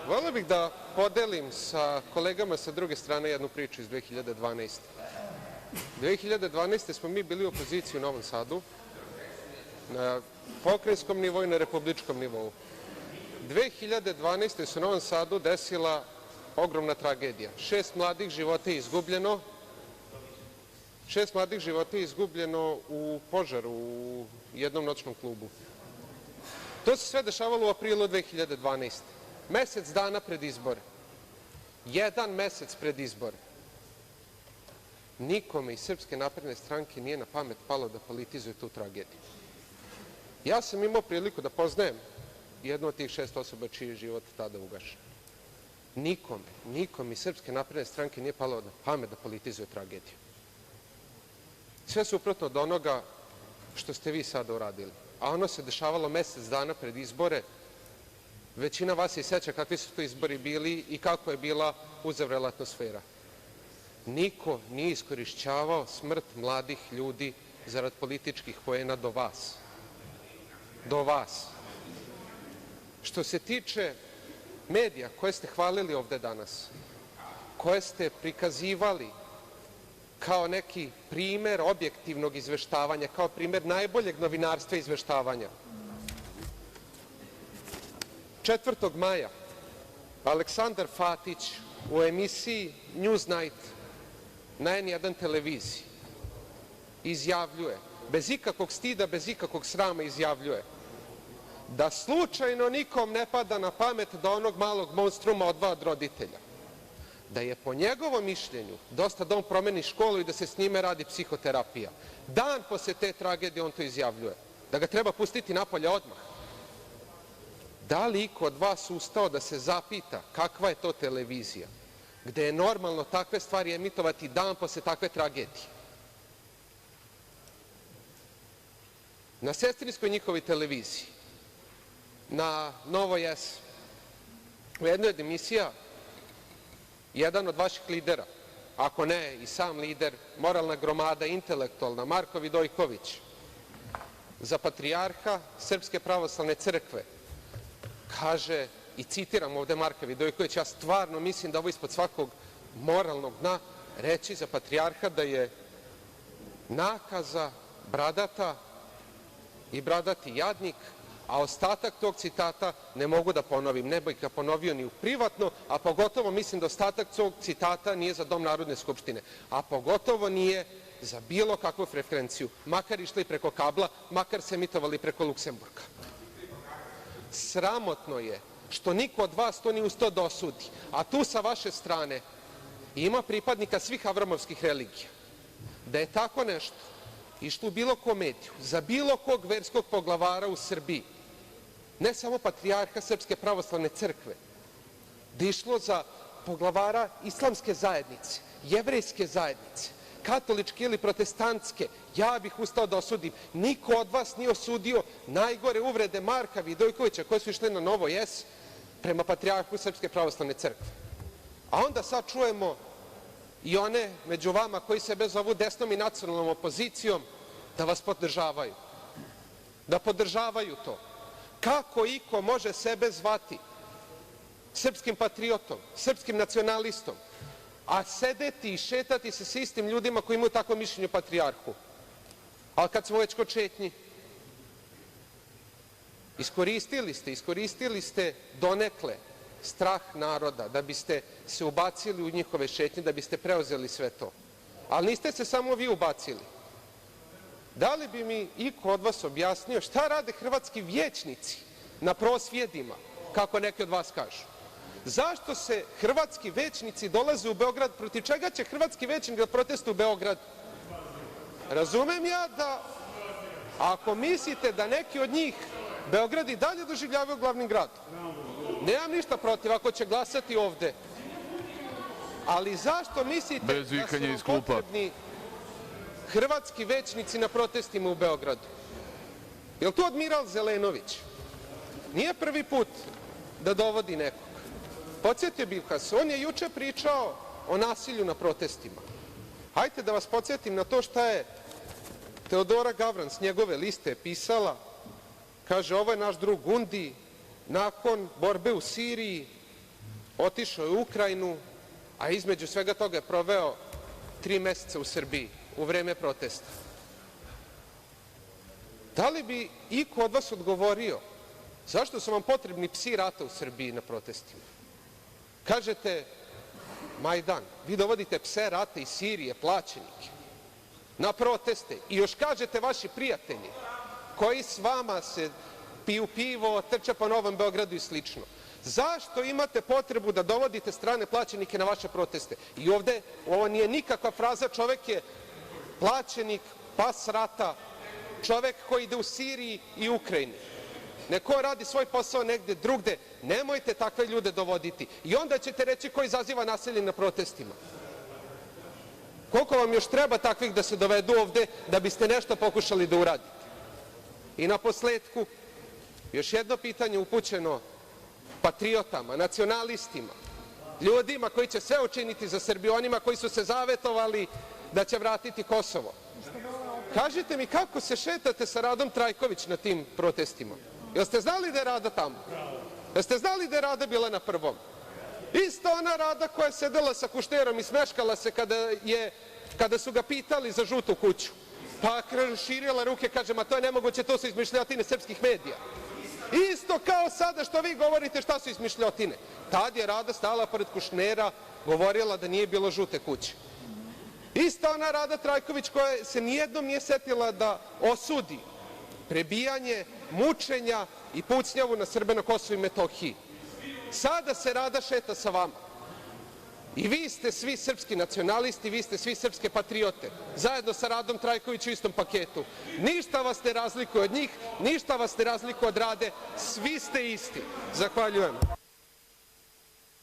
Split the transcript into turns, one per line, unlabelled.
Voleo bih da podelim sa kolegama sa druge strane jednu priču iz 2012. 2012. smo mi bili u opoziciji u Novom Sadu, na pokrajinskom nivou i na republičkom nivou. 2012. se u Novom Sadu desila ogromna tragedija. 6 mladih života je izgubljeno. 6 mladih života je izgubljeno u požaru u jednom noćnom klubu. To se sve dešavalo u aprilu 2012. Mesec dana pred izbore. Jedan mesec pred izbore. Nikome iz Srpske napredne stranke nije na pamet palo da politizuje tu tragediju. Ja sam imao priliku da poznajem jednu od tih 6 osoba čiji je život tada ugašen. Nikome iz Srpske napredne stranke nije palo na pamet da politizuje tragediju. Sve suprotno od onoga što ste vi sada uradili. A ono se dešavalo mesec dana pred izbore. Većina vas se i seća kakvi su to izbori bili i kako je bila uzavrela atmosfera. Niko nije iskorišćavao smrt mladih ljudi zarad političkih poena do vas. Do vas. Što se tiče medija koje ste hvalili ovde danas, koje ste prikazivali kao neki primer objektivnog izveštavanja, kao primer najboljeg novinarstva izveštavanja. 4. maja Aleksandar Fatić u emisiji Newsnight na N1 televiziji izjavljuje, bez ikakvog stida, bez ikakvog srama izjavljuje, da slučajno nikom ne pada na pamet da onog malog monstruma odvaja od roditelja. Da je po njegovom mišljenju dosta da on promeni školu i da se s njime radi psihoterapija. Dan posle te tragedije on to izjavljuje. Da ga treba pustiti napolje odmah. Da li iko od vas ustao da se zapita kakva je to televizija, gde je normalno takve stvari emitovati dan posle takve tragedije? Na sestrinskoj njihovoj televiziji, na Novoj S, u jednoj od emisija, jedan od vaših lidera, ako ne i sam lider, moralna gromada, intelektualna, Marko Vidojković, za patrijarha Srpske pravoslavne crkve kaže, i citiram ovde Marka Vidojkovića, ja stvarno mislim da ovo ispod svakog moralnog dna, reći za patrijarha da je nakaza bradata i bradati jadnik, a ostatak tog citata ne mogu da ponovim. Ne bih ga ponovio ni u privatno, a pogotovo mislim da ostatak tog citata nije za Dom Narodne skupštine, a pogotovo nije za bilo kakvu frekvenciju, makar išli preko kabla, makar se emitovali preko Luksemburga. Sramotno je što niko od vas to nije ustao da osudi, a tu sa vaše strane ima pripadnika svih avramovskih religija. Da je tako nešto išlo u bilo kom mediju, za bilo kog verskog poglavara u Srbiji, ne samo patrijarha Srpske pravoslavne crkve, da je išlo za poglavara islamske zajednice, jevrejske zajednice, katoličke ili protestantske, ja bih ustao da osudim. Niko od vas nije osudio najgore uvrede Marka Vidojkovića koje su išle na Novoj S prema patrijarhu Srpske pravoslavne crkve. A onda sad čujemo i one među vama koji sebe zovu desnom i nacionalnom opozicijom da vas podržavaju. Da podržavaju to. Kako iko može sebe zvati srpskim patriotom, srpskim nacionalistom, a sedeti i šetati se sa istim ljudima koji imaju takvo mišljenje o patrijarhu? Ali kad smo već kod šetnji, iskoristili ste donekle strah naroda da biste se ubacili u njihove šetnje, da biste preuzeli sve to. Ali niste se samo vi ubacili. Da li bi mi iko od vas objasnio šta rade hrvatski vijećnici na prosvjedima, kako neki od vas kažu? Zašto se hrvatski većnici dolaze u Beograd, protiv čega će hrvatski većnik da protestuje u Beogradu? Razumem ja da ako mislite da neki od njih Beograd i dalje doživljavaju glavnim gradom, nemam ništa protiv ako će glasati ovde, ali zašto mislite da su potrebni hrvatski većnici na protestima u Beogradu? Je li to admiral Zelenović? Nije prvi put da dovodi nekog. Podsjetio bih vas, on je juče pričao o nasilju na protestima. Hajde da vas podsjetim na to šta je Teodora Gavran s njegove liste pisala. Kaže, ovo je naš drug Gundi, nakon borbe u Siriji otišao je u Ukrajinu, a između svega toga je proveo 3 meseca u Srbiji u vreme protesta. Da li bi iko od vas odgovorio zašto su vam potrebni psi rata u Srbiji na protestima? Kažete Majdan, vi dovodite pse rata iz Sirije, plaćenike, na proteste i još kažete vaši prijatelji koji s vama se piju pivo, trče po Novom Beogradu i slično. Zašto imate potrebu da dovodite strane plaćenike na vaše proteste? I ovde, ovo nije nikakva fraza, čovek je plaćenik, pas rata, čovek koji ide u Siriji i Ukrajini. Neko radi svoj posao negde drugde, nemojte takve ljude dovoditi. I onda ćete reći ko izaziva nasilje na protestima. Koliko vam još treba takvih da se dovedu ovde da biste nešto pokušali da uradite? I na posledku, još jedno pitanje upućeno patriotama, nacionalistima, ljudima koji će sve učiniti za Srbiju, onima koji su se zavetovali da će vratiti Kosovo. Kažite mi kako se šetate sa Radom Trajković na tim protestima? Jel ste znali da je Rada tamo? Jel ste znali da je Rada bila na prvom? Isto ona Rada koja je sedela sa Kušnerom i smeškala se kada su ga pitali za žutu kuću. Pa širila ruke, kaže, ma to je nemoguće, to su izmišljotine srpskih medija. Isto kao sada što vi govorite šta su izmišljotine. Tad je Rada stala pored Kušnera, govorila da nije bilo žute kuće. Ista ona Rada Trajković koja se nijednom nije setila da osudi prebijanje, mučenja i pucnjavu na Srbe na Kosovu i Metohiji. Sada se Rada šeta sa vama. I vi ste svi srpski nacionalisti, vi ste svi srpske patriote, zajedno sa Radom Trajković u istom paketu. Ništa vas ne razlikuje od njih, ništa vas ne razlikuje od Rade, svi ste isti. Zahvaljujem.